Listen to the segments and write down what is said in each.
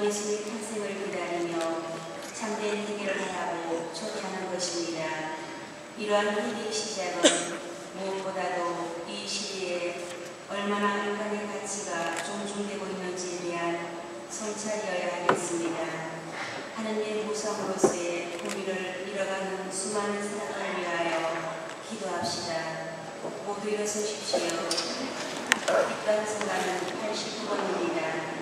예수의 탄생을 기다리며 참된 회개를 하라고 촉하는 것입니다. 이러한 회개의 시작은 무엇보다도 이 시대에 얼마나 인간의 가치가 존중되고 있는지에 대한 성찰이어야 하겠습니다. 하느님의 보상으로서의 우리를 잃어가는 수많은 사람을 위하여 기도합시다. 모두 일어서십시오. 입당 성가는 89번입니다.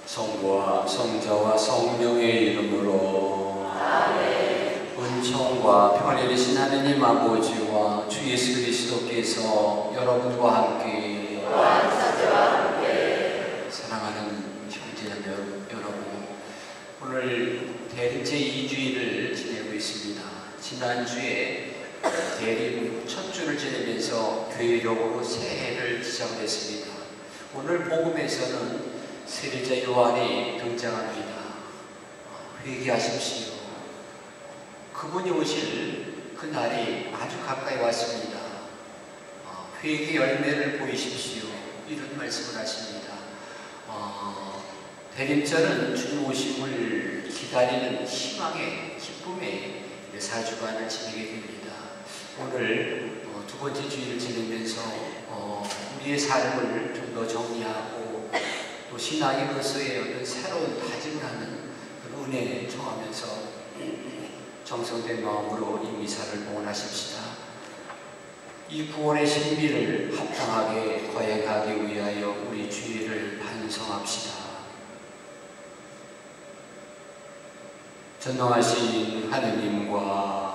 성부와 성자와 성령의 이름으로 아멘. 은총과 평안이 되신 하느님 아버지와 주 예수 그리스도께서 여러분과 함께 사랑하는 형제자매 여러분, 오늘 대림 제2주일을 지내고 있습니다. 지난주에 대림 첫 주를 지내면서 교회력으로 새해를 시작했습니다. 오늘 복음에서는 세례자 요한이 등장합니다. 회개하십시오. 그분이 오실 그 날이 아주 가까이 왔습니다. 회개 열매를 보이십시오. 이런 말씀을 하십니다. 대림절은 주님 오심을 기다리는 희망의 기쁨의 4주간을 지내게 됩니다. 오늘 두 번째 주일을 지내면서 우리의 삶을 좀 더 정리하고 또 신앙인으로서의 어떤 새로운 다짐을 하는 그런 은혜에 청하면서 정성된 마음으로 이 미사를 봉헌하십시다. 이 구원의 신비를 합당하게 거행하기 위하여 우리 주의를 반성합시다. 전능하신 하느님과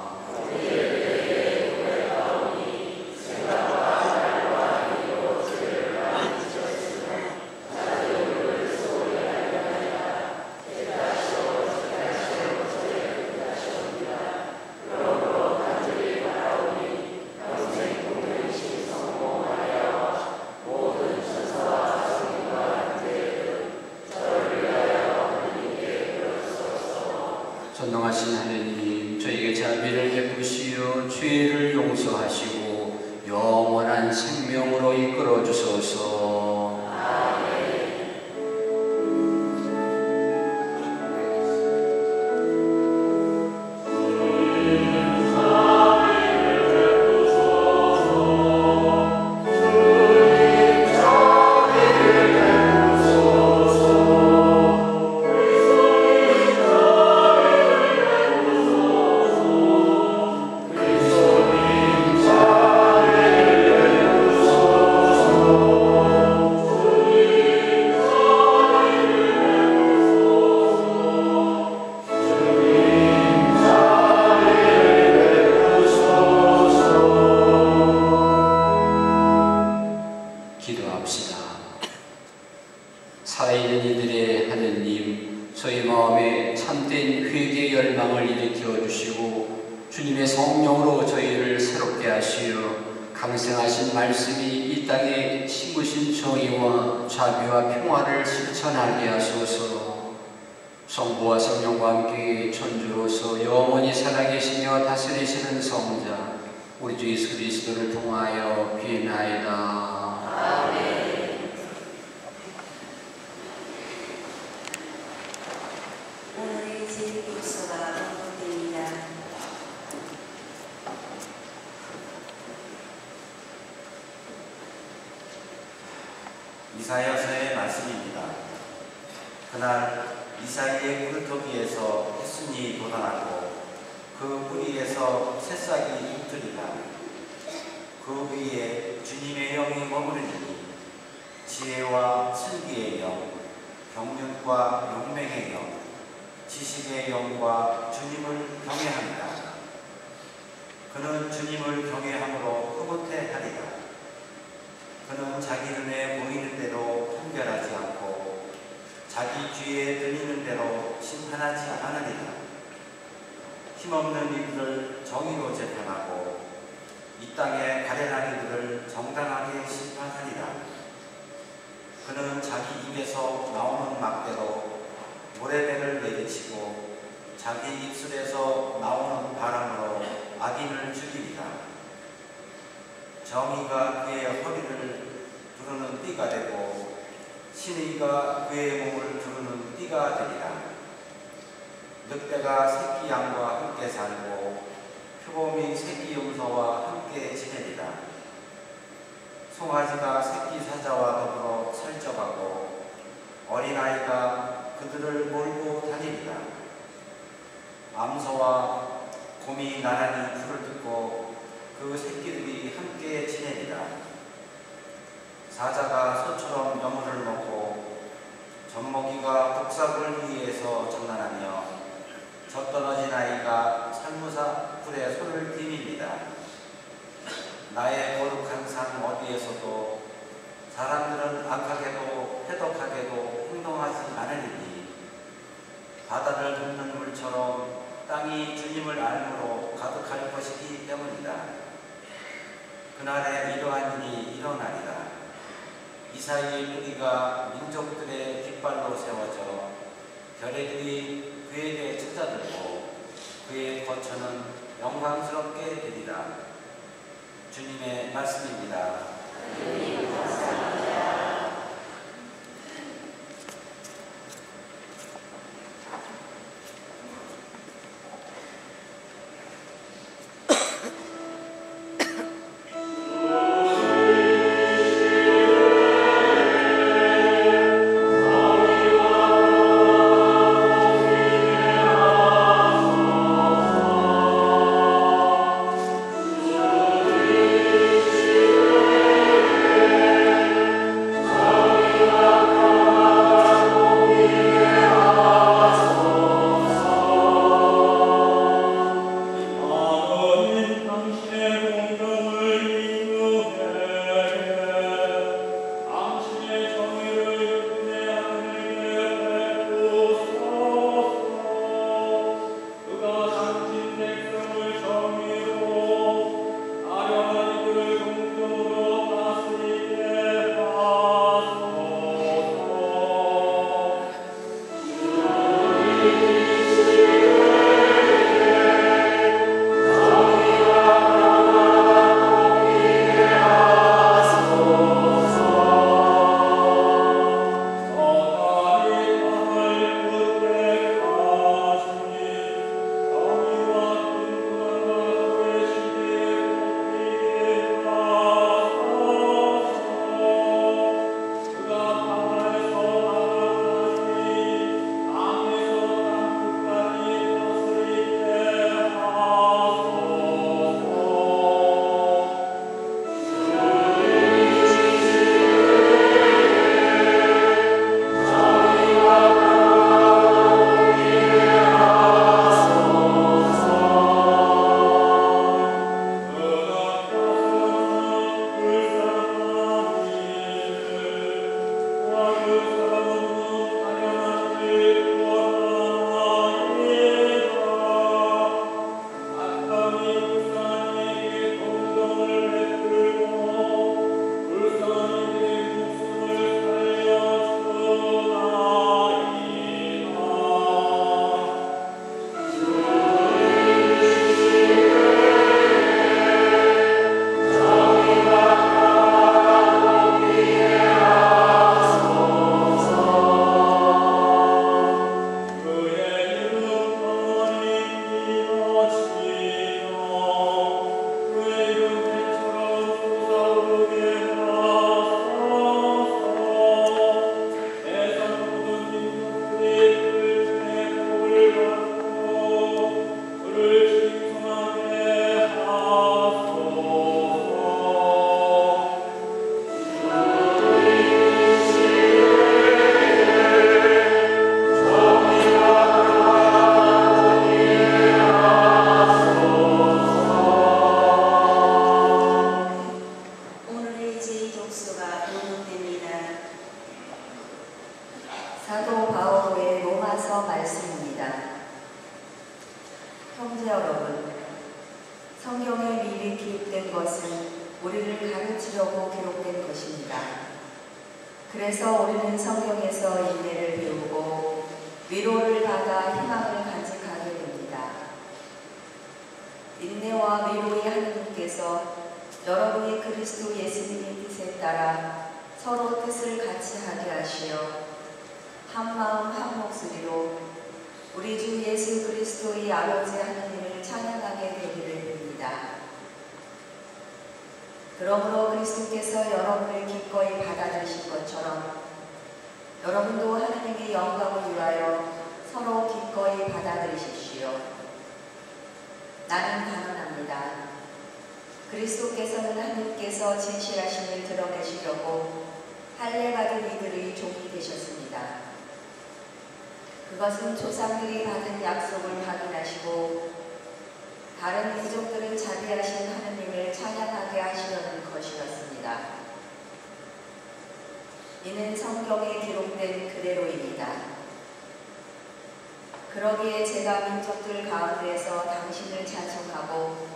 전능하신 하느님, 저에게 자비를 베푸시어 죄를 용서하시고 영원한 생명으로 이끌어 주소서. Oh 주님의 성령으로 저희를 새롭게 하시어 강생하신 말씀이 이 땅에 심으신 정의와 자비와 평화를 실천하게 하소서. 성부와 성령과 함께 천주로서 영원히 살아계시며 다스리시는 성자 우리 주 예수 그리스도를 통하여 비나이다. 아멘. 오늘의 제일독서가 언급됩니다. 이사야서의 말씀입니다. 그날 이사야의 꿀토기에서 햇순이 돋아나고 그 뿌리에서 새싹이 흩으리라. 그 위에 주님의 영이 머무르니 지혜와 슬기의 영, 경륜과 용맹의 영, 지식의 영과 주님을 경외합니다. 그는 주님을 경외함으로 흐뭇해 하리라. 그는 자기 눈에 보이는 대로 판결하지 않고 자기 귀에 들리는 대로 심판하지 않으리라. 힘없는 이들을 정의로 재판하고 이 땅에 가련한 이들을 정당하게 심판하리라. 그는 자기 입에서 나오는 막대로 모래배를 내리치고 자기 입술에서 나오는 바람으로 악인을 죽이리라. 정의가 그의 허리를 두르는 띠가 되고 신의가 그의 몸을 두르는 띠가 되리라. 늑대가 새끼 양과 함께 살고 표범이 새끼 염소와 함께 지내리라. 송아지가 새끼 사자와 더불어 살쪄가고 어린아이가 그들을 몰고 다니리라. 암소와 곰이 나란히 풀을 듣고 그 새끼들이 함께 지내리라. 사자가 소처럼 여물을 먹고 젖먹이가 독삭을 위해서 장난하며 젖떨어진 아이가 산모사 뿔에 손을 디밉니다. 나의 거룩한 산 어디에서도 사람들은 악하게도 해독하게도 행동하지 않으리니 바다를 덮는 물처럼 땅이 주님을 알므로 가득할 것이기 때문이다. 그날에 이러한 일이 일어나리라. 이사야의 뿌리가 민족들의 깃발로 세워져 별의들이 그에게 찾아들고 그의 거처는 영광스럽게 되리라. 주님의 말씀입니다. 형제 여러분, 성경에 미리 기록된 것은 우리를 가르치려고 기록된 것입니다. 그래서 우리는 성경에서 인내를 배우고 위로를 받아 희망을 간직하게 됩니다. 인내와 위로의 하느님께서 여러분이 그리스도 예수님의 뜻에 따라 서로 뜻을 같이 하게 하시어 한 마음 한 목소리로 우리 주 예수 그리스도의 아버지 하느님을 찬양하게 되기를 빕니다. 그러므로 그리스도께서 여러분을 기꺼이 받아들이신 것처럼 여러분도 하느님의 영광을 위하여 서로 기꺼이 받아들이십시오. 나는 단언합니다. 그리스도께서는 하느님께서 진실하심을 드러내시려고 할례받은 이들의 종이 되셨습니다. 그것은 조상들이 받은 약속을 확인하시고 다른 민족들을 자비하신 하느님을 찬양하게 하시려는 것이었습니다. 이는 성경에 기록된 그대로입니다. 그러기에 제가 민족들 가운데에서 당신을 찬송하고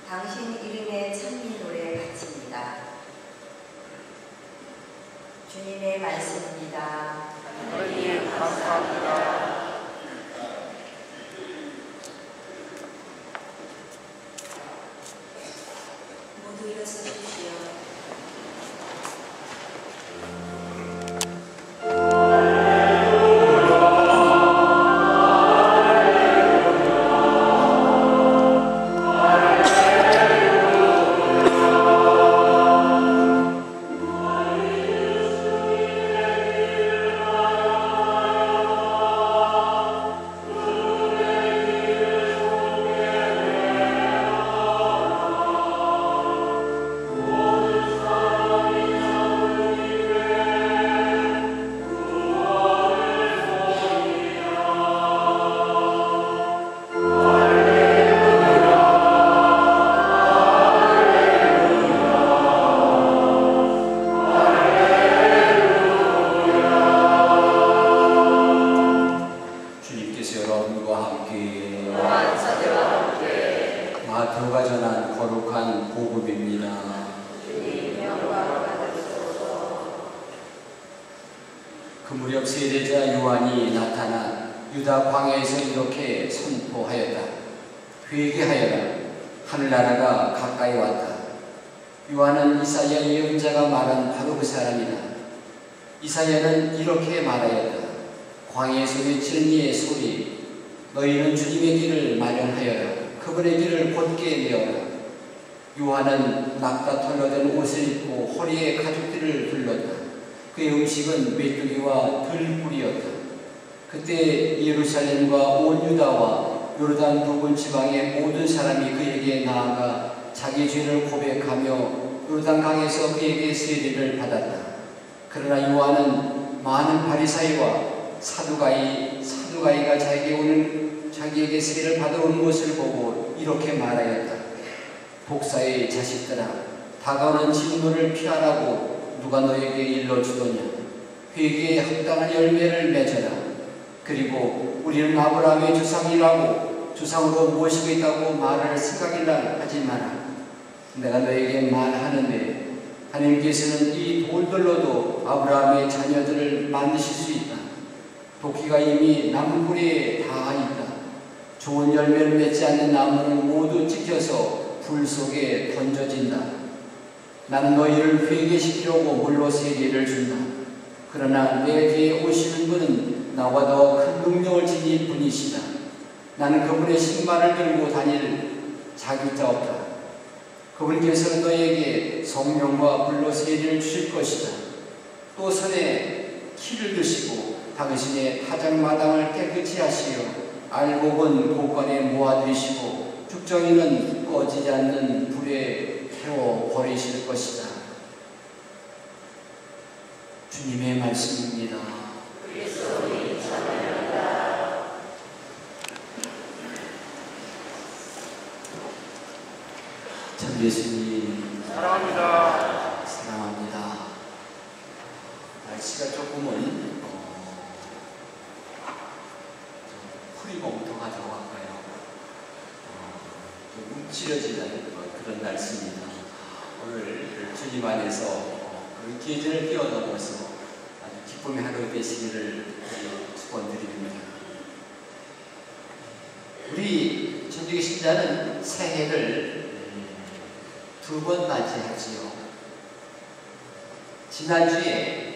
당신 이름의 찬미 노래 바칩니다. 주님의 말씀입니다. 하나님 감사합니다. 모두 일어서십시오. 마태가 전한 거룩한 복음입니다. 그 무렵 세례자 요한이 나타나 유다 광야에서 이렇게 선포하였다. 회개하여라, 하늘나라가 가까이 왔다. 요한은 이사야 예언자가 말한 바로 그 사람이다. 이사야는 이렇게 말하였다. 광야에서 외치는 이의 소리, 너희는 주님의 길을 마련하여라. 그분의 길을 곧게 내어라. 요한은 낙타 털러된 옷을 입고 허리에 가죽띠를 둘렀다. 그의 음식은 메뚜기와 들꿀이었다. 그때 예루살렘과 온 유다와 요르단 부근 지방의 모든 사람이 그에게 나아가 자기 죄를 고백하며 요르단 강에서 그에게 세례를 받았다. 그러나 요한은 많은 바리사이와 사두가이가 자기에게 세례를 받아온 것을 보고 이렇게 말하였다. 복사의 자식들아, 다가오는 진노를 피하라고 누가 너에게 일러주더냐. 회개에 합당한 열매를 맺어라. 그리고 우리는 아브라함의 조상이라고 조상으로 모시고 있다고 말할 생각이라 하지 마라. 내가 너에게 말하는데 하나님께서는 이 돌들로도 아브라함의 자녀들을 만드실 수 있다. 도끼가 이미 나무뿌리에 닿아 있다. 좋은 열매를 맺지 않는 나무는 모두 찢겨서 불 속에 던져진다. 나는 너희를 회개시키려고 물로 세례를 준다. 그러나 내 뒤에 오시는 분은 나보다 더 큰 능력을 지닌 분이시다. 나는 그분의 신발을 들고 다닐 자격자 없다. 그분께서는 너희에게 성령과 불로 세례를 주실 것이다. 또 손에 키를 드시고 당신의 타작마당을 깨끗이 하시어 알곡은 곳간에 모아두시고 죽정이는 꺼지지 않는 불에 태워 버리실 것이다. 주님의 말씀입니다. 그리스도의 찬양합니다. 참 예수님 사랑합니다. 사랑합니다. 날씨가 조금은 흐리고부터 가져갈까요? 움츠러지는 그런 날씨입니다. 오늘 주님 안에서 그 계절을 뛰어넘어서 아주 기쁨의 하루 되시기를 축원드립니다. 우리 전주교 신자는 새해를 두 번 맞이하지요. 지난주에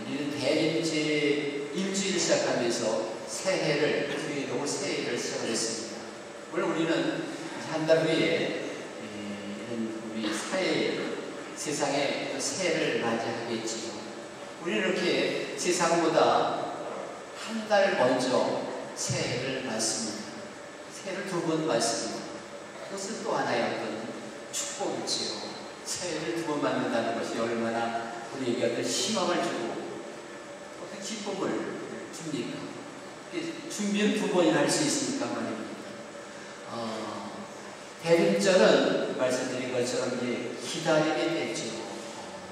우리는 대림제 일주일 시작하면서 새해를 주일로 새해를 시작했습니다. 오늘 우리는 한 달 후에 우리 세상의 새해를 맞이하겠지요. 우리는 이렇게 세상보다 한 달 먼저 새해를 맞습니다. 새해를 두 번 맞습니다. 그것은 또 하나의 어떤 축복이지요. 새해를 두 번 맞는다는 것이 얼마나 우리에게 어떤 희망을 주고 어떤 기쁨을 줍니까? 준비는 두 번이나 할 수 있으니까 말입니다. 대림절은 말씀드린 것처럼 기다림의 때죠.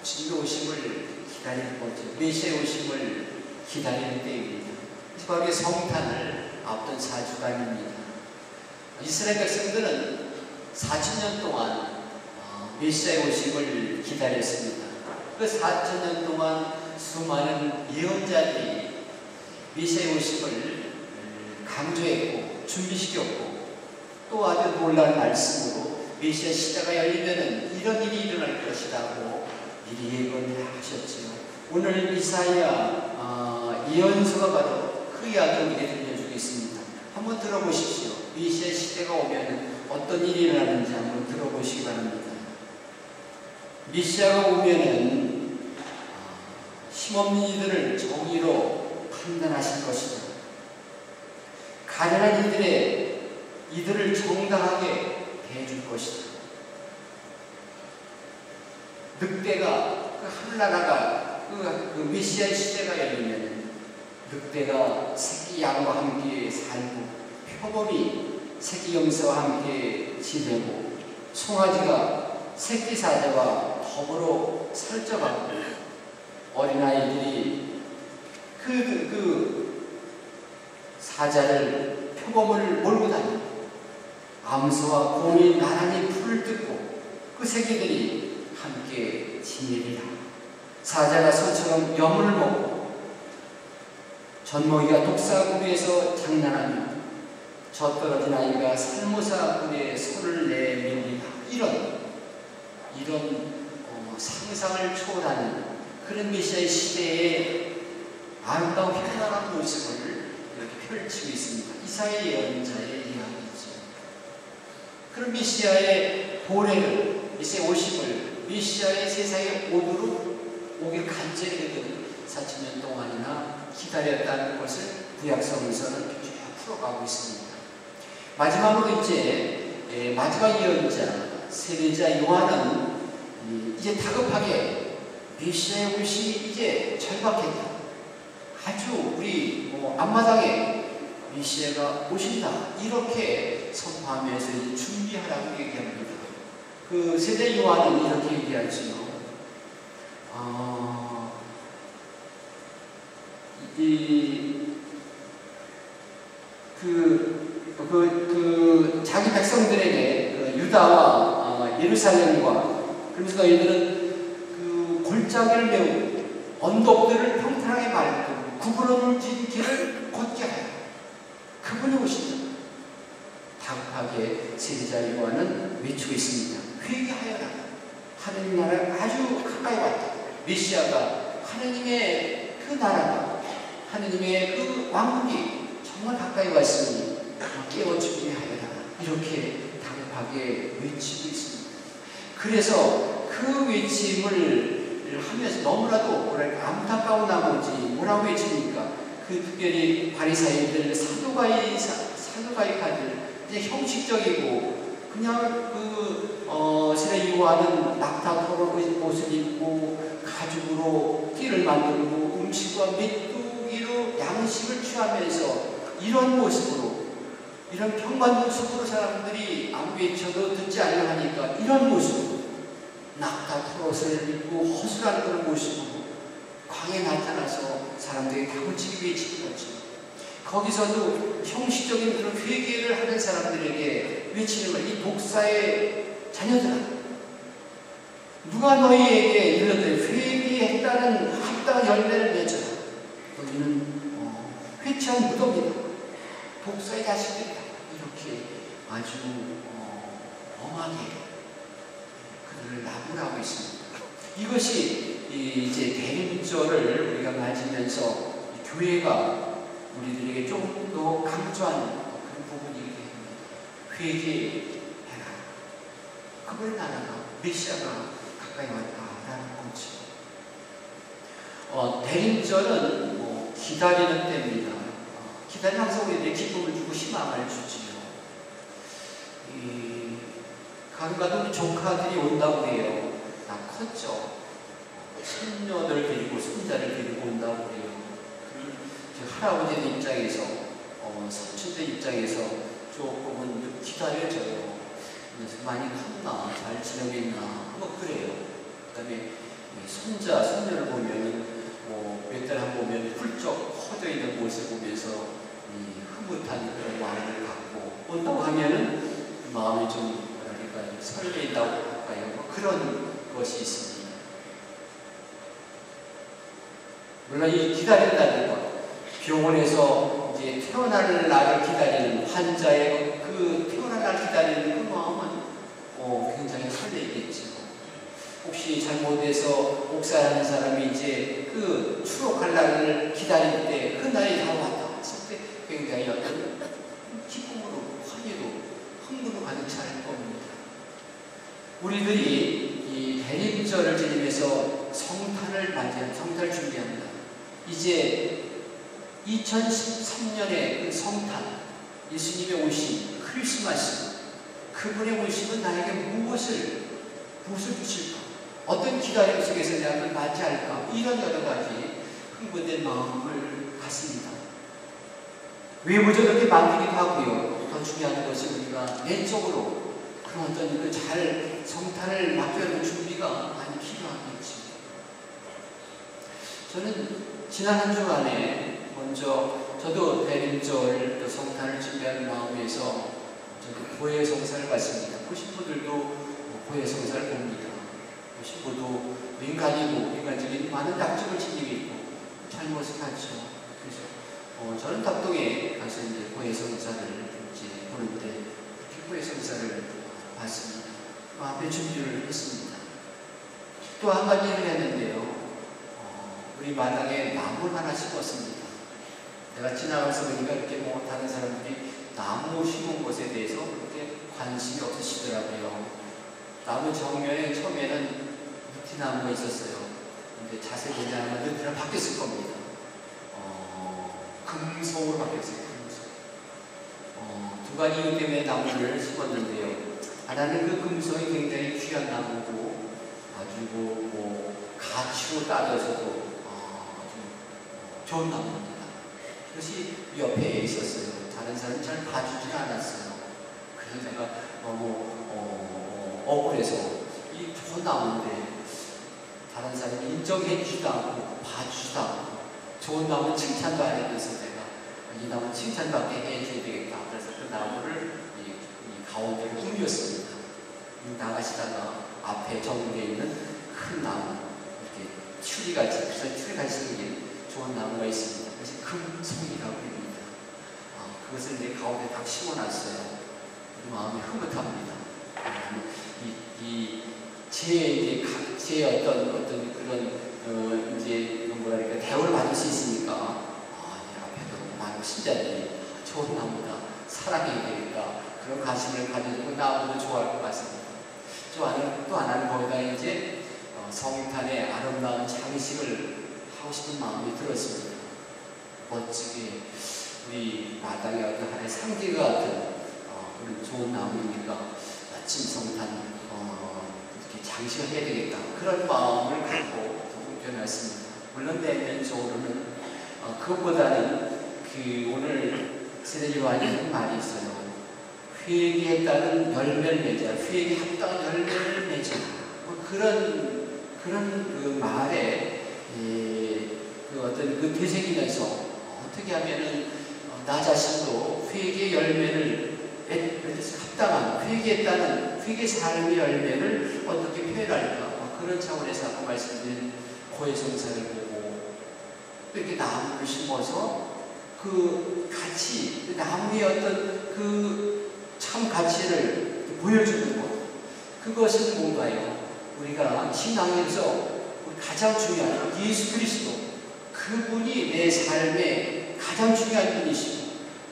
주님의 오심을 기다리는 거죠. 메시아의 오심을 기다리는 때입니다. 바로 성탄을 앞둔 4주간입니다. 이스라엘 백성들은 4,000년 동안 메시아의 오심을 기다렸습니다. 그 4,000년 동안 수많은 예언자들이 메시아의 오심을 강조했고 준비시켰고 또 아주 놀라운 말씀으로 메시아 시대가 열리면은 이런 일이 일어날 것이라고 미리 예언을 하셨지요. 오늘 이사야 예언서가 바로 그 이야기를 우리에게 들려주고 있습니다. 한번 들어보십시오. 메시아 시대가 오면 어떤 일이 일어나는지 한번 들어보시기 바랍니다. 메시아가 오면은 힘없는 이들을 정의로 판단하실 것이다. 가련한 이들을 정당하게 대해줄 것이다. 늑대가 하늘나라가 그 메시아의 시대가 열리면 늑대가 새끼 양과 함께 살고 표범이 새끼 염소와 함께 지내고 송아지가 새끼 사자와 더불어 살쪄가고 어린아이들이 그 사자를 표범을 몰고 다니고 암소와 곰이 나란히 풀을 뜯고 그 새끼들이 함께 지내리라. 사자가 소처럼 여물을 먹고 젖먹이가 독사구리에서 장난하며 젖떨어진 아이가 살모사 굴에 손을 내밀리라. 이런 상상을 초월하는 그런 메시아의 시대의 아름다운 현란한 모습을 이렇게 펼치고 있습니다. 이사야 예언자의 이야기이죠. 그런 메시아의 보례를, 메시아의 오심을, 메시아의 세상에 오기를 간절히 되거든 4,000년 동안이나 기다렸다는 것을 구약성에서는 쭉 풀어가고 있습니다. 마지막으로 이제 마지막 예언자 세례자 요한은 이제 다급하게 메시아의 오심이 이제 절박했다. 아주 우리 앞마당에 메시아가 오신다. 이렇게 선포하면서 준비하라고 얘기합니다. 그 세례 요한은 이렇게 얘기하지요. 자기 백성들에게 유다와 예루살렘과 그러면서 너희들은 그 골짜기를 메우고 언덕들을 평탄하게 밟고 구부러진 길을 걷게 하여 그분이 오신다. 다급하게 세례자 요한은 외치고 있습니다. 회개하여라. 하느님 나라가 아주 가까이 왔다. 메시아가 하느님의 그 나라가 하느님의 그 왕국이 정말 가까이 왔으니 깨어 준비하여라. 이렇게 다급하게 외치고 있습니다. 그래서 그 외침을 하면서 너무나도 안타까운 나머지 뭐라고 외칩니까? 그 특별히 바리사이들, 사두가이파들 이제 형식적이고 그냥 세례 요한은 낙타토록 옷을 입고 가죽으로 띠를 만들고 음식과 메뚜기로 양식을 취하면서 이런 모습으로 이런 평범한 모습으로 사람들이 안 외쳐도 듣지 않으려 하니까 이런 모습으로 낙타토롯을 입고 허술한 그런 모습으로 광에 나타나서 사람들이 다구치게 외치는 거죠. 거기서도 형식적인 그런 회개를 하는 사람들에게 외치는 말, 이 독사의 자녀들아, 누가 너희에게 이르되 회개했다는 합당한 열매를 맺어라. 너희는 회치한 무덤이다. 독사의 자식들이다. 이렇게 아주 엄하게 그들을 나무라고 있습니다. 이것이 이제 대림절을 우리가 맞으면서 교회가 우리들에게 조금 더 강조하는 그런 부분이기 때문에 회개해라. 그걸 나라가 메시아가 가까이 왔다라는 거죠. 대림절은 기다리는 때입니다. 기다리는 항상 우리에게 기쁨을 주고 희망을 주지요. 가끔가다 우리 조카들이 온다고 해요. 다 컸죠. 손녀들 데리고 손자를 데리고 온다고 해요. 할아버지들 입장에서, 삼촌들 입장에서 조금은 기다려져요. 그래서 많이 컸나, 잘 지내고 있나, 그래요. 그 다음에 손자, 손녀를 보면은 몇 달 한 보면 훌쩍 커져 있는 모습을 보면서 흐뭇한 그런 마음을 갖고, 또 가면은 마음이 좀 설레인다고 할까요? 그런 것이 있습니다. 물론 이 기다린다는 것, 병원에서 이제 태어날 날을 기다리는 환자의 그 태어날 날 기다리는 그 마음은 굉장히 설레겠죠. 혹시 잘못해서 옥사하는 사람이 이제 그 추록할 날을 기다릴 때 그 날이 다 왔다 했을 때 굉장히 어떤 기쁨으로 환희로 흥분으로 가득 찰 겁니다. 우리들이 이 대림절을 지내면서 성탄을 맞이한 성탄을 준비합니다. 이제 2013년의 그 성탄, 예수님의 오심, 크리스마스, 그분의 오심은 나에게 무엇을 주실까? 어떤 기다림 속에서 내가 그걸 맞이할까? 이런 여러 가지 흥분된 마음을 갖습니다. 외부적으로 이렇게 만들기도 하고요. 더 중요한 것은 우리가 내적으로 그런 어떤 그 잘 성탄을 맞이하는 준비가 많이 필요하겠죠. 저는 지난 한 주간에 먼저 저도 대림절 또 성탄을 준비하는 마음에서 저도 보혜 성사를 받습니다. 보신 분들도 보혜 성사를 봅니다. 보신 분도 인간적인 많은 약점을 지니고 있고 잘못을 하죠. 그래서 저는 닭동에 가서 이제 보혜 성사를 이제 보는데 보혜 성사를 받습니다. 앞에 준비를 했습니다. 또 한 가지 일을 했는데요. 우리 마당에 나무를 하나 심었습니다. 내가 지나가면서 보니까 이렇게 다른 사람들이 나무 심은 것에 대해서 그렇게 관심이 없으시더라고요. 나무 정면에 처음에는 느티나무가 있었어요. 근데 자세히 보면 느티나무 바뀌었을 겁니다. 금속으로 바뀌었어요. 금속. 두 가지 이유 때문에 나무를 심었는데요. 하나는 그 금속이 굉장히 귀한 나무고 아주 가치로 따져서도 아주 좋은 나무입니다. 그것이 옆에 있었어요. 다른 사람은 잘 봐주지 않았어요. 그래서 제가 억울해서 이 좋은 나무인데 다른 사람이 인정해주지도 않고 봐주지도 않고 좋은 나무는 칭찬도 안 해줘서 제가 이 나무는 칭찬받게 해줘야 되겠다. 그래서 그 나무를 이 가운데로 옮겼습니다. 나가시다가 앞에 정문에 있는 큰 나무, 이렇게 추리같이 생긴 좋은 나무가 있습니다. 그것이 금송이라고 합니다. 그것을 내 가운데 딱 심어놨어요. 마음이 흐뭇합니다. 제 어떤 그런 이제 뭐랄까 대우를 받을 수 있으니까 내 앞에도 많은 신자들이 좋은 나무다, 사랑해야 되겠다, 그런 관심을 가지고 나무도 좋아할 것 같습니다. 또 하나는 거기다 이제 성탄의 아름다운 장식을 하고 싶은 마음이 들었습니다. 멋지게 우리 마당의 어떤 하나의 상징과 같은 그런 좋은 나무니까 아침 성탄 이렇게 장식을 해야 되겠다, 그런 마음을 갖고 옮겨놨습니다. 물론 내면적으로는 그것보다는 오늘 세대 요한이 한 말이 있어요. 회개에 따른 열매를 맺자, 회개에 합당한 열매를 맺자. 그런 그 말에 그 어떤 그 되새기면서 어떻게 하면은 나 자신도 회개의 열매를 합당한 회개의 삶의 열매를 어떻게 표현할까 그런 차원에서 아까 말씀드린 고해성사를 보고 또 이렇게 나무를 심어서 그 가치, 그 나무의 어떤 그 참 가치를 보여주는 것, 그것은 뭔가요? 우리가 신앙에서 가장 중요한 예수 그리스도, 그분이 내 삶의 가장 중요한 분이시고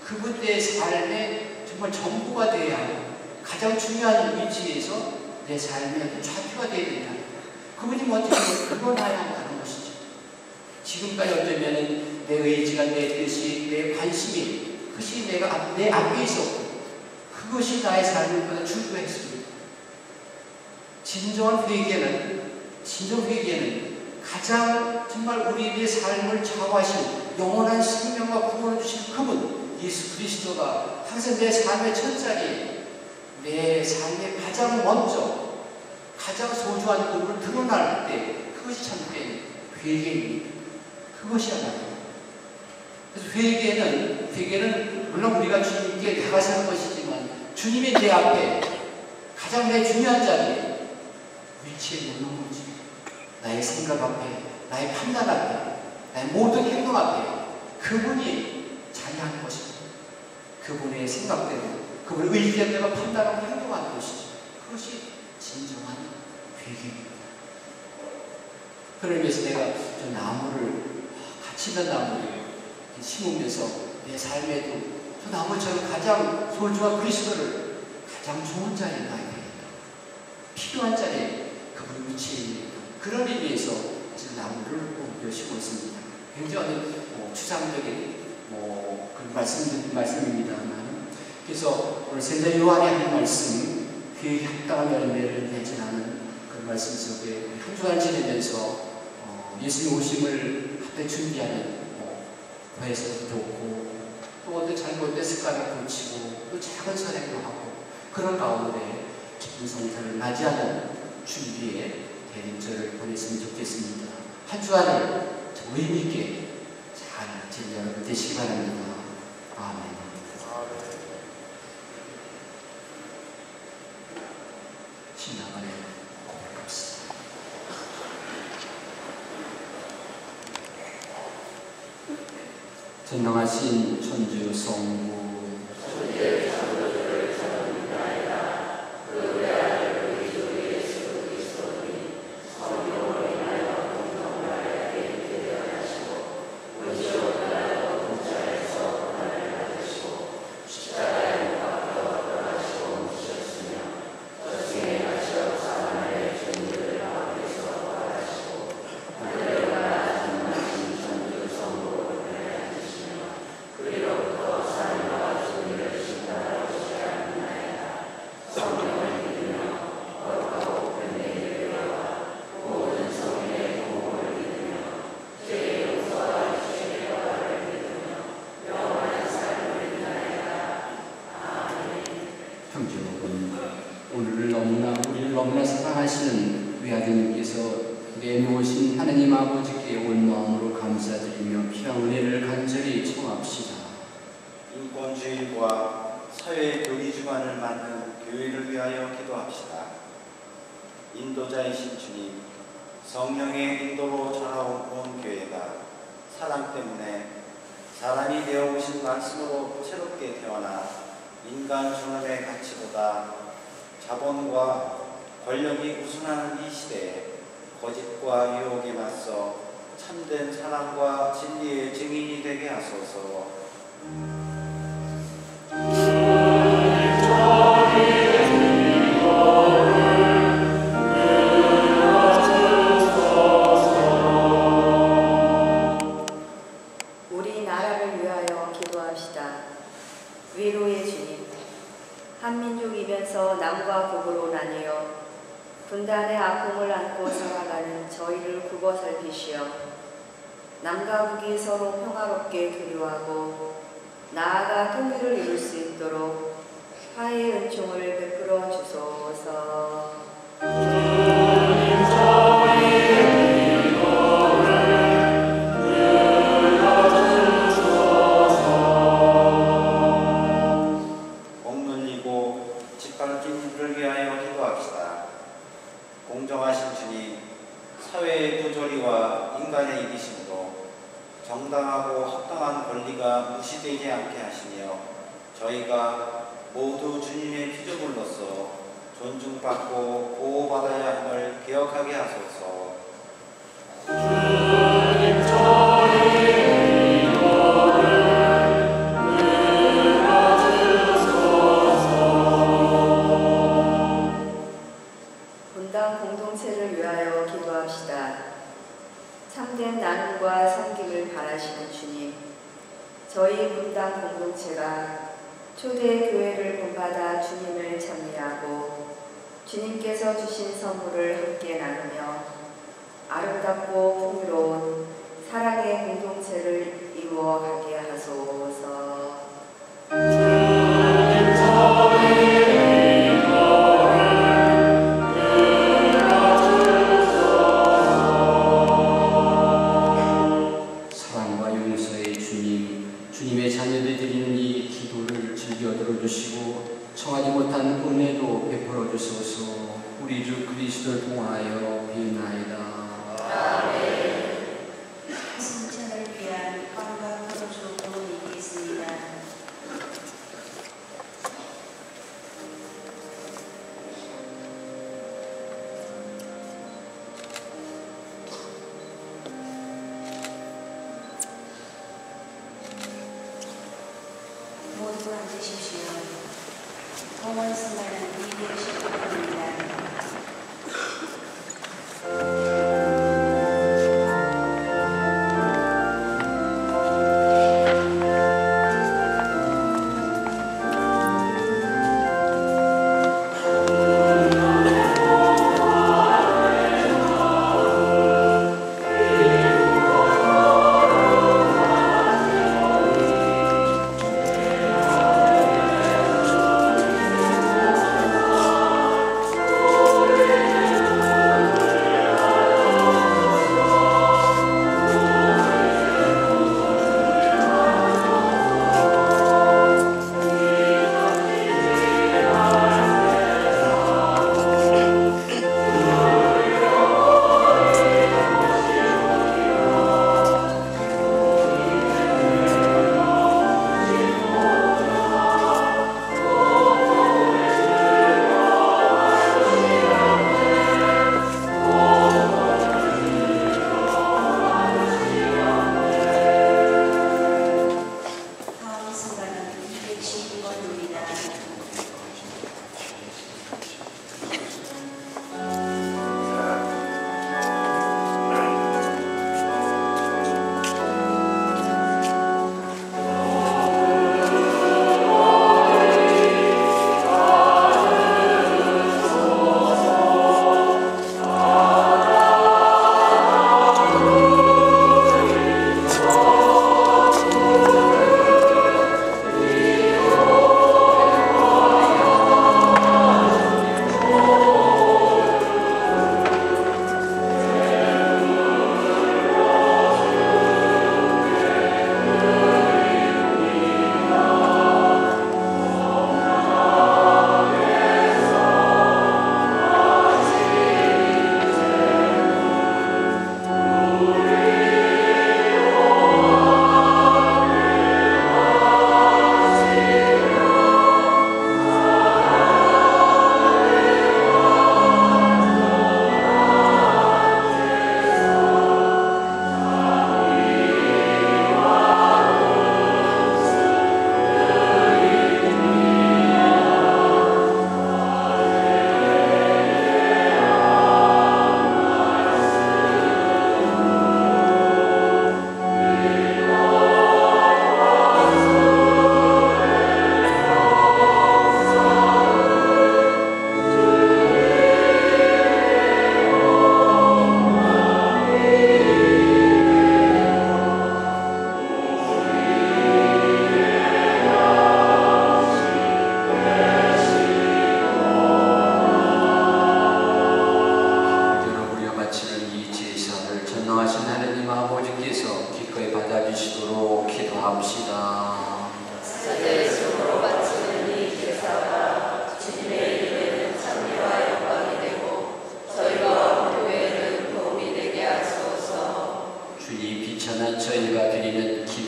그분 내 삶의 정말 전부가 되어야 하고 가장 중요한 위치에서 내 삶의 좌표가 되어야 된다. 그분이 먼저 그러나야 한다는 것이죠. 지금까지 어쩌면 내 의지가, 내 뜻이, 내 관심이 그것이 내 앞에 있었고 그것이 나의 삶을 보다 출구했습니다. 진정 회개는 가장 정말 우리의 삶을 좌우하신 영원한 생명과 구원을 주신 그분 예수 그리스도가 항상 내 삶의 첫자리에 내 삶에 가장 먼저 가장 소중한 그분을 드러날 때 그것이 참된 회개입니다. 그것이야말로. 그래서 회개는 물론 우리가 주님께 다가서는 것이지만 주님이 내 앞에 가장 내 중요한 자리에 위치해 놓는 거지. 나의 생각 앞에, 나의 판단 앞에, 나의 모든 행동 앞에 그분이 자리하는 것입니다. 그분의 생각대로, 그분의 의지대로 내가 판단하고 행동하는 것이죠. 그것이 진정한 회개입니다. 그러기 위해서 내가 저 나무를, 가치 있는 나무를 심으면서 내 삶에도 저 나무처럼 가장 소중한 그리스도를 가장 좋은 자리에 놔야 되겠다. 필요한 자리에 그분이 위치해 있는 그런 의미에서 지금 나무를 옮겨시고 있습니다. 굉장히 추상적인 그런 말씀입니다만, 그래서 오늘聖요한이 한 말씀, 회개에 합당한 열매를 맺으라는 그런 말씀 속에 한 주간 지내면서 예수님 오심을 앞에 준비하는 거에서도 좋고, 또 어떤 잘못된 습관을 고치고, 또 작은 선행도 하고, 그런 가운데 기쁜 성탄을 맞이하는 준비에 대림절을 보냈으면 좋겠습니다. 한 주간을 의미있게 잘 지내는 여러분 되시기 바랍니다. 아멘. 신앙을 고백합시다. 전능하신 천주 성부 우리를 너무나 사랑하시는 외아드님께서 내놓으신 하나님 아버지께 온 마음으로 감사드리며 필요한 은혜를 간절히 청합시다. 인권주의와 사회 교리 주관을 만든 교회를 위하여 기도합시다. 인도자이신 주님, 성령의 인도로 자라온 교회가 사랑 때문에 사람이 되어오신 말씀으로 새롭게 태어나 인간 존엄의 가치보다 자본과 권력이 우선하는 이 시대에 거짓과 유혹에 맞서 참된 사랑과 진리의 증인이 되게 하소서. 우리 나라를 위하여 기도합시다. 위로의 주님, 한민족이면서 남과 북으로 나뉘어 분단의 아픔을 안고 살아가는 저희를 굽어 살피시어 남과 북이 서로 평화롭게 교류하고 나아가 통일을 이룰 수 있도록 화해의 은총을 베풀어 주소서. 적갈진 일을 위하여 기도합시다. 공정하신 주님, 사회의 부조리와 인간의 이기심으로 정당하고 합당한 권리가 무시되지 않게 하시며 저희가 모두 주님의 피조물로서 존중받고 보호받아야 함을 기억하게 하소서. 분당 공동체를 위하여 기도합시다. 참된 나눔과 섬김을 바라시는 주님, 저희 분당 공동체가 초대 교회를 본받아 주님을 찬미하고 주님께서 주신 선물을 함께 나누며 아름답고 풍요로운 사랑의 공동체를 이루어가게 하소서. 사랑과 용서의 주님, 주님의 자녀들 드리는 이 기도를 즐겨 들어주시고 청하지 못한 은혜도 베풀어 주소서. 우리 주 그리스도를 통하여 비나이다. 승천을 위한 빵과 포도주도 있겠습니다. 모두 앉으십시오. 동원 승가는 219번입니다. 주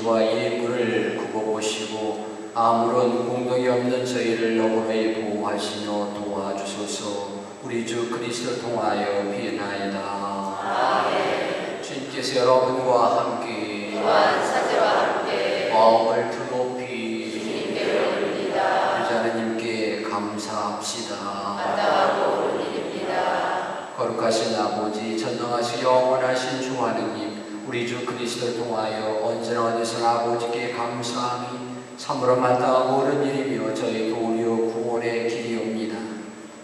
피와 예물을 굽어보시고 아무런 공덕이 없는 저희를 너그러이 보호하시며 도와주소서. 우리 주 그리스도를 통하여 비나이다. 아멘. 주님께서 여러분과 함께 또한 사제와 함께 마음을 드높이 주님께 올립니다. 우리 하나님께 감사합시다. 마땅하고 옳은 일입니다. 거룩하신 아버지, 전능하시고 영원하신 주 하느님, 우리 주 그리스도를 통하여 언제나 어디서나 아버지께 감사함이 참으로 마땅하고 옳은 일이며 저희 도리어 구원의 길이옵니다.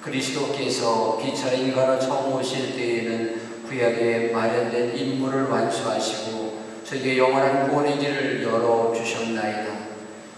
그리스도께서 기차 인간으로 처음 오실 때에는 구약에 마련된 임무를 완수하시고 저에게 영원한 구원의 길을 열어주셨나이다.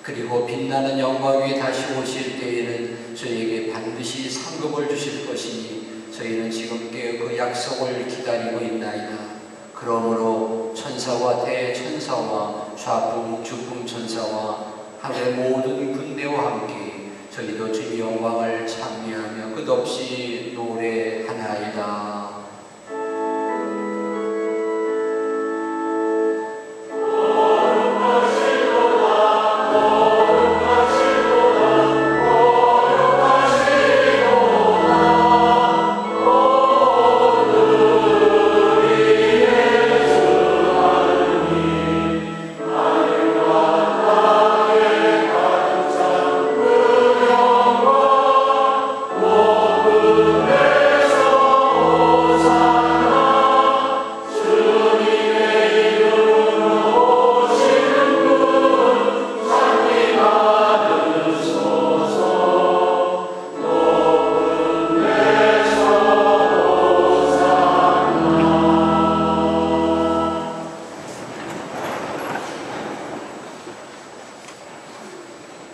그리고 빛나는 영광 위에 다시 오실 때에는 저에게 반드시 상급을 주실 것이니 저희는 지금 그 약속을 기다리고 있나이다. 그러므로 천사와 대천사와 좌풍 주풍 천사와 하늘의 모든 군대와 함께 저희도 주의 영광을 찬미하며 끝없이 노래하나이다.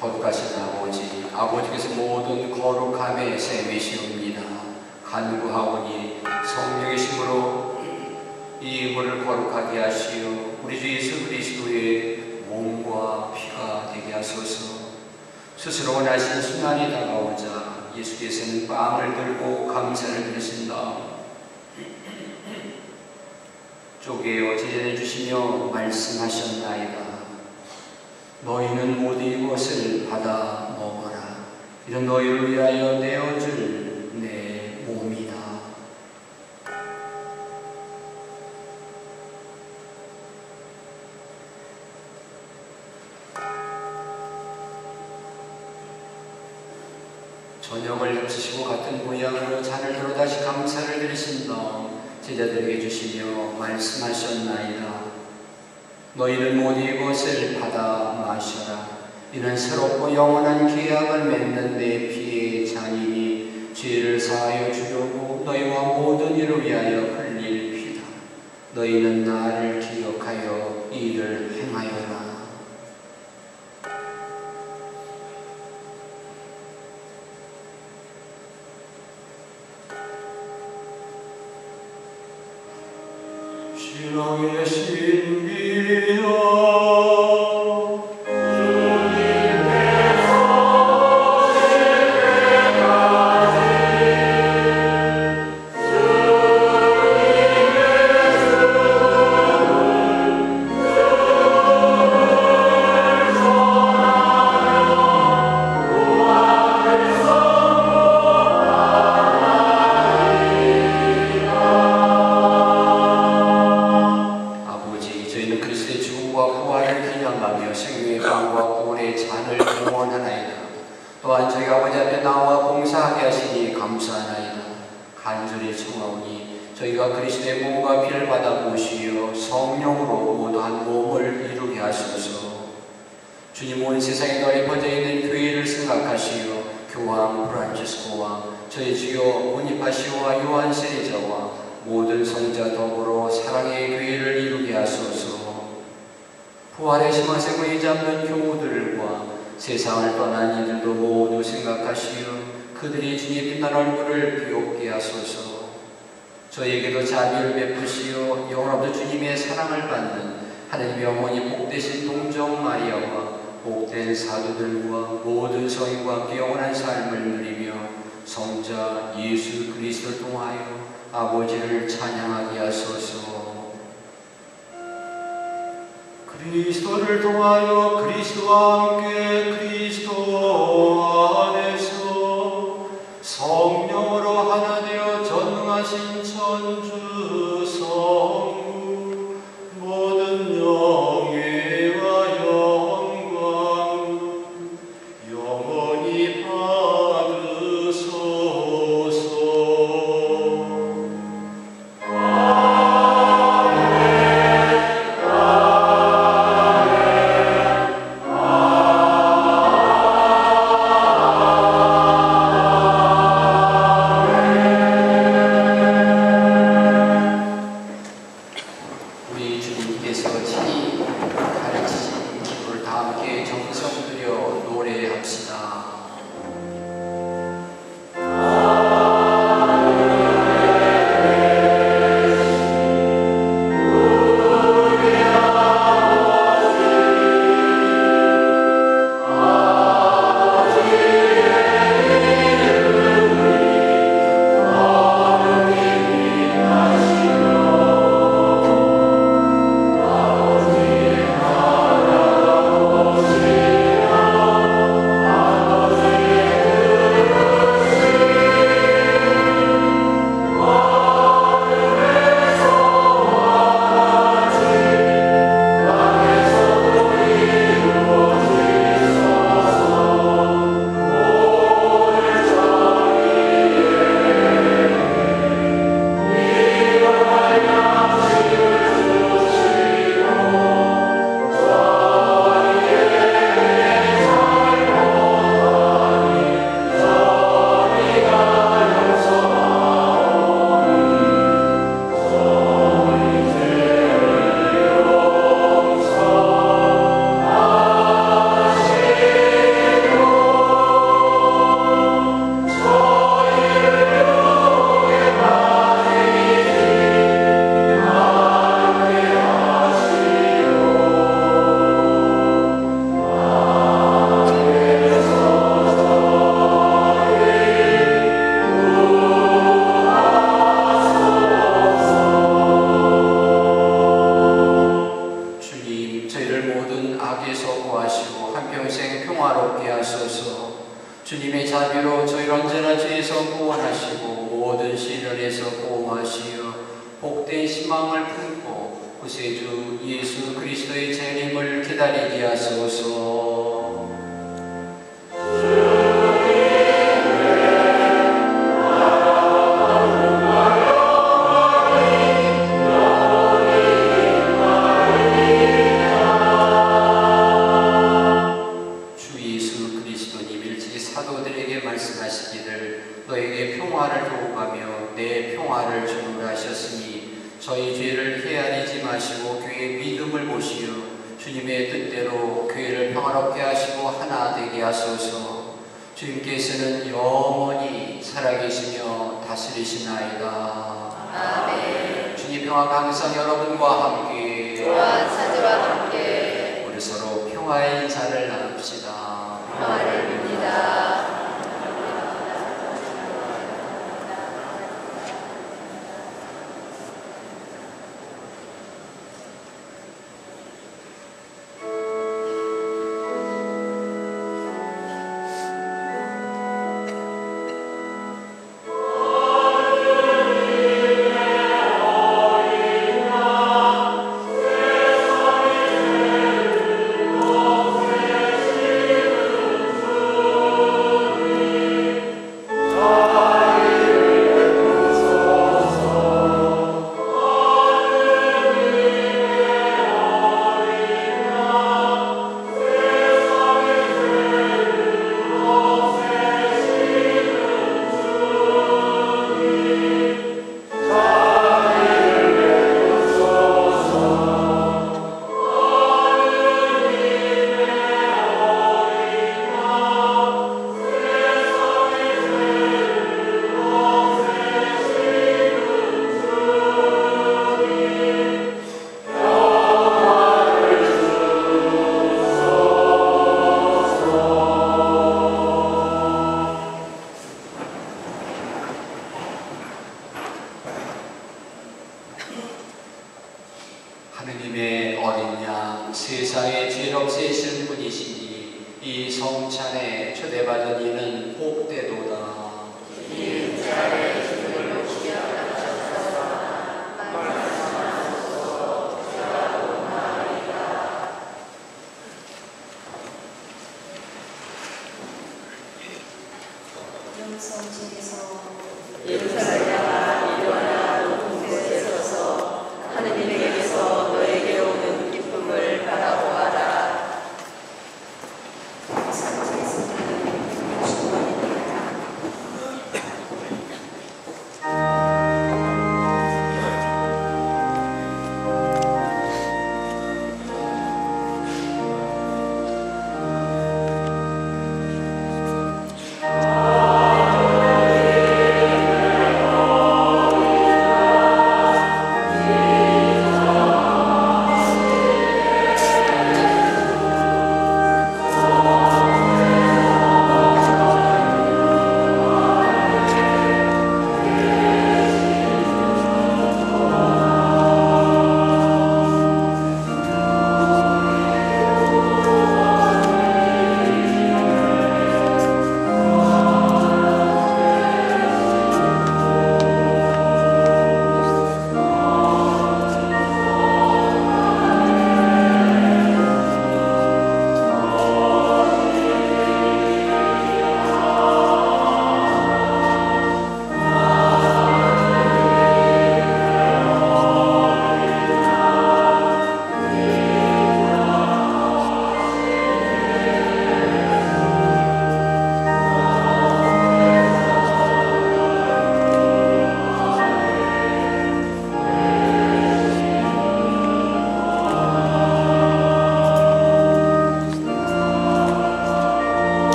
거룩하신 아버지, 아버지께서 모든 거룩함의 셈이시옵니다. 간구하오니 성령의 힘으로 이 예물을 거룩하게 하시어 우리 주 예수 그리스도의 몸과 피가 되게 하소서. 스스로 원하신 순환이 다가오자 예수께서는 빵을 들고 감사를 드리신 다음 쪼개어 제전해 주시며 말씀하셨나이다. 너희는 모두 이것을 받아 먹어라. 이는 너희를 위하여 내어줄 내 몸이다. 저녁을 겹치시고 같은 모양으로 잔을 들어 다시 감사를 드리신 다음 제자들에게 주시며 말씀하셨나이다. 너희는 모두 이것을 받아 마셔라. 이는 새롭고 영원한 계약을 맺는 내 피의 잔이니 죄를 사하여 주려고 너희와 모든 이를 위하여 흘릴 피다. 너희는 나를 기억하여 이를 행하여라. 신앙의 신비여 또한 저희 아버지 앞에 나와 봉사하게 하시니 감사하나이다. 간절히 청하오니 저희가 그리스도의 몸과 피를 받아 모시어 성령으로 모두 한 몸을 이루게 하소서. 주님, 온 세상에 널리 퍼져 있는 교회를 생각하시어 교황 프란치스코와 저희 주요 보니파시오와 요한 세리자와 모든 성자 더불어 사랑의 교회를 이루게 하소서. 부활의 심화생을 잡는 교우들과 세상을 떠난 이들도 모두 생각하시어 그들이 주님의 빛난 얼굴을 비옵게 하소서. 저에게도 자비를 베푸시어 영원하도 주님의 사랑을 받는 하나님의 어머니 복되신 동정 마리아와 복된 사도들과 모든 성인과 함께 영원한 삶을 누리며 성자 예수 그리스도를 통하여 아버지를 찬양하게 하소서. 그리스도를 통하여 그리스도와 함께 그리스도 안에서 성령으로 하나 되어 전능하신 천주 성부 모든 영예와 영광 영원히 받으소서. 주님의 자비로 저희를 언제나 죄에서 구원하시고 모든 시련에서 보호하시어 복된 희망을 품고 구세주 예수 그리스도의 재림을 기다리게 하소서. 말씀하시기를 너에게 평화를 두고 가며 내 평화를 주노라 하셨으니 저희 죄를 헤아리지 마시고 교회의 믿음을 보시어 주님의 뜻대로 교회를 평화롭게 하시고 하나 되게 하소서. 주님께서는 영원히 살아계시며 다스리시나이다. 아멘. 주님 평화가 항상 여러분과 함께 또한 사제와 함께 우리 서로 평화의 인사를 나눕시다. 평화를 빕니다. 주 세상에 죄 없애신 분이시니 이 성찬에 초대받은 이는 복되도다. 영성집에서 예루살렘아 일어나 높은 곳에 서서 하느님에게서 너에게 오는 기쁨을 바라보아라. 상지에서 충만히 아멘.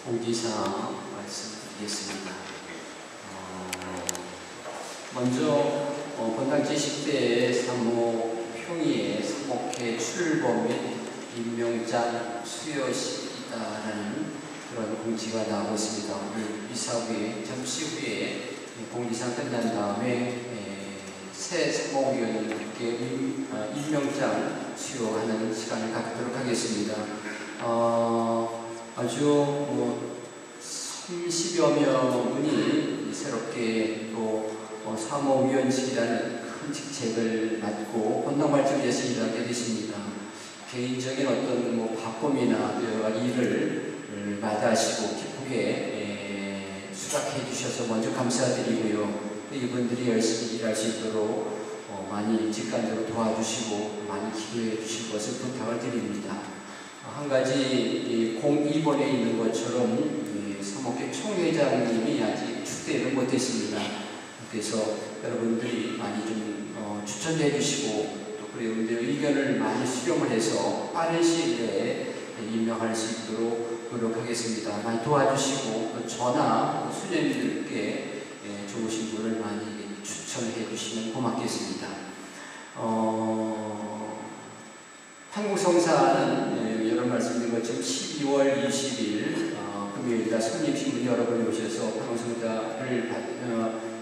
공지사 말씀드리겠습니다. 먼저 본당 제10대 사모 평의의 사목회 출범 및 임명장 수여식이다라는 그런 공지가 나오고 있습니다. 오늘 이사 후에 잠시 후에 공지사 끝난 다음에 새 사모위원님께 임명장 수여하는 시간을 갖도록 하겠습니다. 아주 30여 명분이 새롭게 또 사모위원직이라는 큰 직책을 맡고 본당 발전에서 일하게 되십니다. 개인적인 어떤 바쁨이나 일을 마다하시고 기쁘게 수락해 주셔서 먼저 감사드리고요. 이분들이 열심히 일할 수 있도록 많이 직관적으로 도와주시고 많이 기도해 주실 것을 부탁을 드립니다. 한 가지 02번에 있는 것처럼 사목회 총회장님이 아직 축대를 못했습니다. 그래서 여러분들이 많이 좀 추천해 주시고 또 그리고 여러분들의 의견을 많이 수렴을 해서 빠른 시일 내에 임명할 수 있도록 노력하겠습니다. 많이 도와주시고 또 저나 수녀님들께 좋으신 분을 많이 추천해 주시면 고맙겠습니다. 한국성사는 여러 말씀드린 것처럼 12월 20일 금요일날 손님신분 여러분이 오셔서 방송자를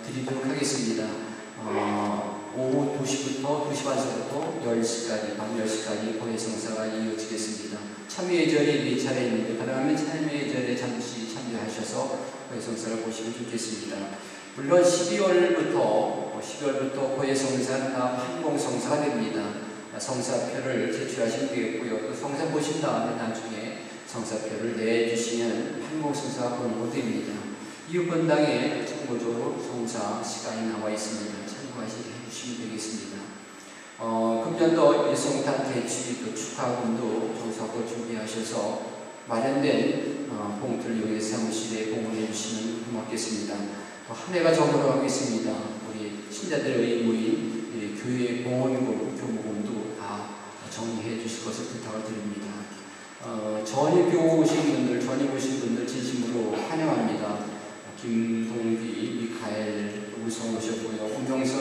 드리도록 하겠습니다. 오후 2시부터 2시 반서부터 10시까지, 밤 10시까지 고해성사가 이어지겠습니다. 참여예절이 4차례 있는데 가능하면 참여예절에 잠시 참여하셔서 고해성사를 보시면 좋겠습니다. 물론 12월부터 고해성사는 다 판공성사가 됩니다. 성사표를 제출하시면 되겠고요. 또 성사 보신 다음에 나중에 성사표를 내주시면 판공성사가 권고됩니다. 이웃번당에 참고적으로 성사 시간이 나와 있습니다. 참고하시게 해주시면 되겠습니다. 금년도 예성탄 대추 또 축하금도 조사고 준비하셔서 마련된 봉투를 여기 사무실에 공헌해 주시면 고맙겠습니다. 한 해가 저물어가고 있습니다. 우리 신자들의 의무인 교회 봉헌금, 교무금도 다 정리해 주실 것을 부탁을 드립니다. 전입 오신 분들 진심으로 환영합니다. 김동기, 미카엘, 우성 오셨고요. 홍명선,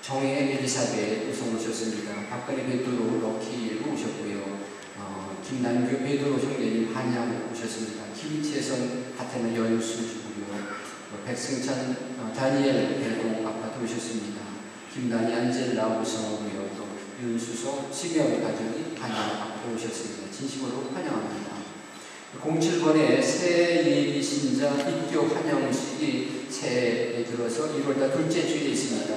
정혜 엘리사벳 우성 오셨습니다. 박근혜 베드로, 럭키 오셨고요. 김남규 베드로 형제님 한양 오셨습니다. 김채선 하태는 연수주고요. 백승찬 다니엘 배동 아파트 오셨습니다. 김단희 안젤라 우성하고요. 또 윤수소 시명 가정이 한양 아파트 오셨습니다. 진심으로 환영합니다. 07번에 새 예비 신자 입교 환영식이 새해에 들어서 1월달 둘째 주일에 있습니다.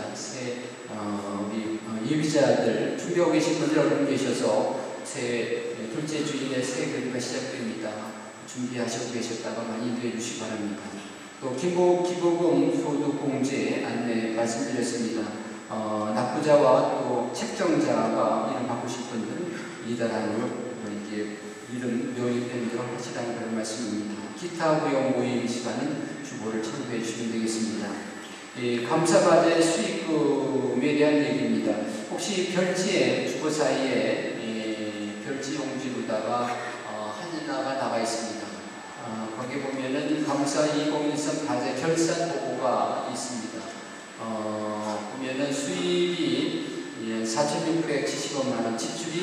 우리 예비자들 준비하고 계신 분들 여러분 계셔서 둘째 주일에 새 교리가 시작됩니다. 준비하시고 계셨다가 많이 인도해 주시기 바랍니다. 또 기부금 소득공제 안내 말씀드렸습니다. 납부자와 또 책정자가 이름 바꾸실 분들 이달하는 이름 묘입되도록 하시라는 그런 말씀입니다. 기타 구역 모임 시간은 주보를 참고해 주시면 되겠습니다. 감사과제 수익금에 대한 얘기입니다. 혹시 별지에 주보 사이에 별지 용지로다가 하나가 나가 있습니다. 거기 보면은 감사 2013 과제 결산 보고가 있습니다. 보면은 수입이 4,675만원, 지출이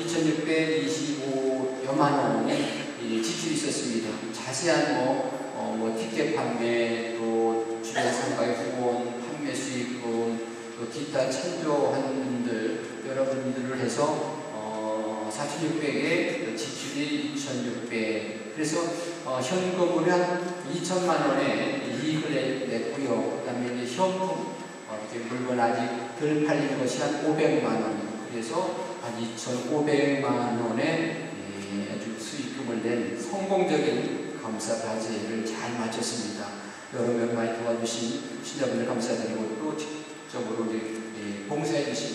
2,625여만 원이 지출이 있었습니다. 자세한 티켓 판매, 또 주변 상가의 후원, 판매 수익금, 또 기타 찬조한 분들, 여러분들을 해서 4,600에 지출이 2,600. 그래서 현금으로 한 2천만 원의 이익을 냈고요. 그 다음에 현금, 물건 아직 덜 팔린 것이 한 500만 원. 그래서 한 2,500만 원의 아주 수익금을 낸 성공적인 감사 과제를 잘 마쳤습니다. 여러 명 많이 도와주신 신자분들 감사드리고 또 직접으로 봉사해 주신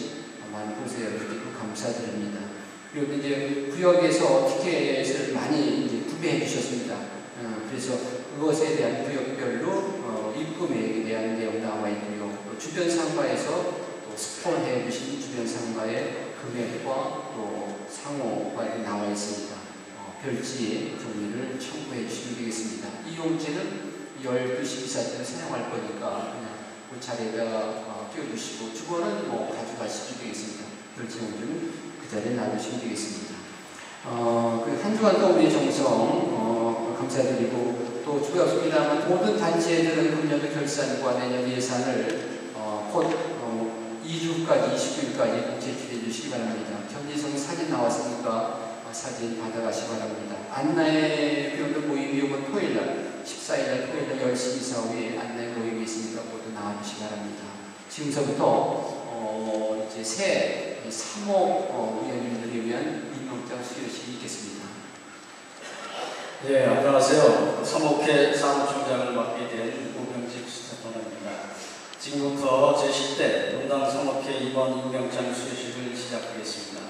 많은 봉사 여러분들도 감사드립니다. 그리고 이제 구역에서 티켓을 많이 구매해 주셨습니다. 그래서 그것에 대한 구역별로 입금액에 대한 내용 나와 있고요. 또 주변 상가에서 또 스폰해 주신 주변 상가의 금액과 또 상호가 나와 있습니다. 별지 종이를 첨부해 주시면 되겠습니다. 이 용지는 12시 이사 때는 사용할 거니까 그냥 그 자리에다 끼워주시고 주변은 가져가시면 되겠습니다. 별지 용지는 그 자리에 놔두시면 되겠습니다. 한 주간 또 우리의 정성 감사드리고 또 주가 없습니다만 모든 단체들은 금년도 결산과 내년 예산을 곧 2주까지 29일까지 제출해 주시기 바랍니다. 전지성 사진 나왔으니까 사진 받아가시기 바랍니다. 안내 비용들 모임이 오면 토요일날 14일날 토요일날 10시 이사 후에 안내 모임이 있으니까 모두 나와주시기 바랍니다. 지금서부터 이제 새 사목 위원님들에 위한 임명장 수여식이 있겠습니다. 네, 안녕하세요. 사목회 사무총장을 맡게 된 오병직 스테파노입니다. 지금부터 제10대 분당 사목회 임원 임명장 수여식을 시작하겠습니다.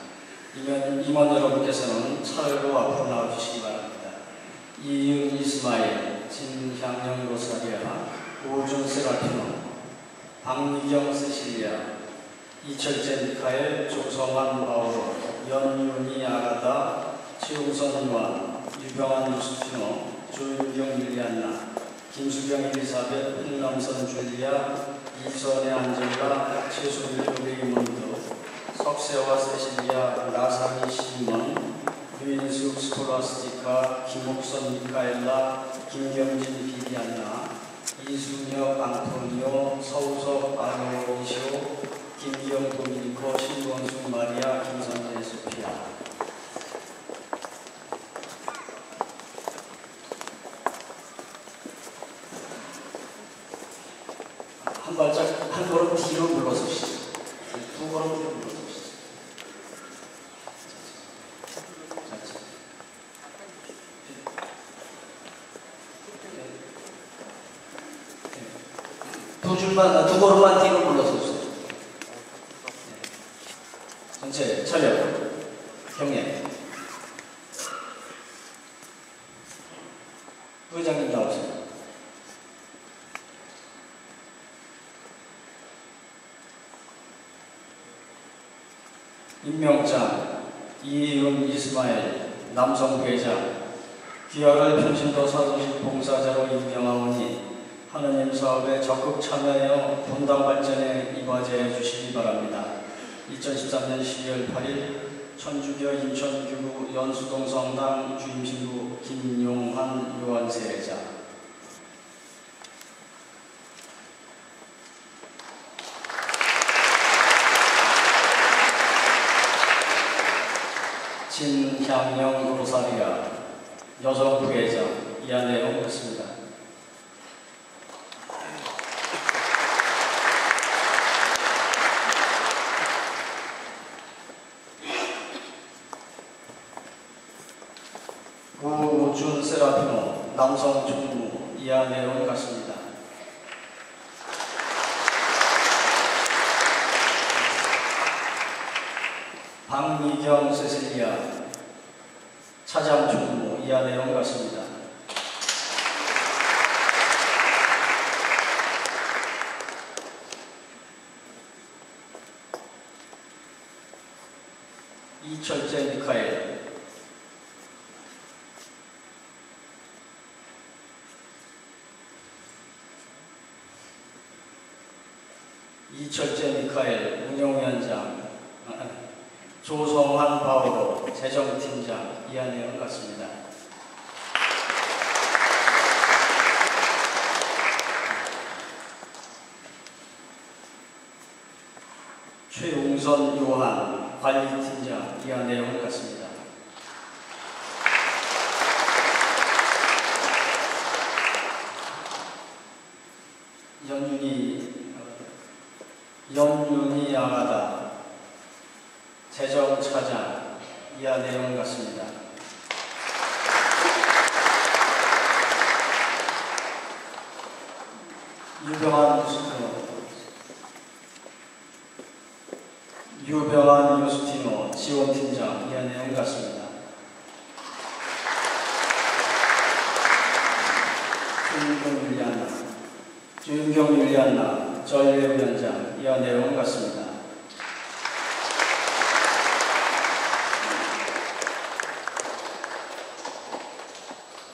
임원 여러분께서는 차례로 앞으로 나와주시기 바랍니다. 이윤 이스마일, 진향영 로사리아, 오준 세라피노, 박미경 세실리아, 이철재 미카엘, 조성환 바오로, 연윤이 아가다, 최우선 이완, 유병환 유스티노, 조윤경 릴리안나, 김수경 엘리사벳, 홍남선 줄리아, 이선의 안젤라, 최소일 레이몬드, 석세와 세실리아, 나상희 시몬, 류인숙 스콜라스티카, 김옥선 미카엘라, 김경진 비리안나, 이순혁 안토니오, 서우석 아노이시오, 김기영 도미니코, 신원숙 마리아, 김선재 소피아. 한 발짝, 한 걸음 뒤로 물러서시죠. 두 걸음 뒤로 물러서시죠. 두 걸음만 뒤로 물러서주세요. 전체 촬영, 경례. 부회장님 나오세요. 임명장, 이윤 이스마일, 남성 부회장, 귀하를 평신도 사도직 봉사자로 임명하오니 하느님 사업에 적극 참여하여 분당 발전에 이바지해 주시기 바랍니다. 2013년 12월 8일 천주교 인천교구 연수동 성당 주임신부 김용환 요한세례자. 진향영 로사리아 여성 부회장 이하내용 같습니다. 구준 세라피노 남성 총무 이하 내용 같습니다. 박미경 세실리아 차장 총무 이하 내용 같습니다. 이철재 미카엘 운영위원장 조성환 바오로 재정팀장 이하 내용 같습니다. 최웅선 요한 관리팀장 이하 내용 같습니다. 연윤이 아가다 재정차장 이하 내용 같습니다. 유병환 유스티노 지원팀장 이하 내용 같습니다. 주윤경 율리안나 전례위원장 이하 내용 같습니다.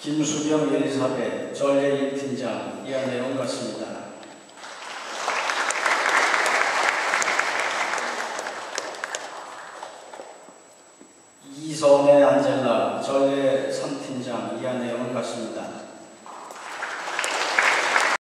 김수경, 엘리사벳, 전례인 팀장, 이하 내용 같습니다.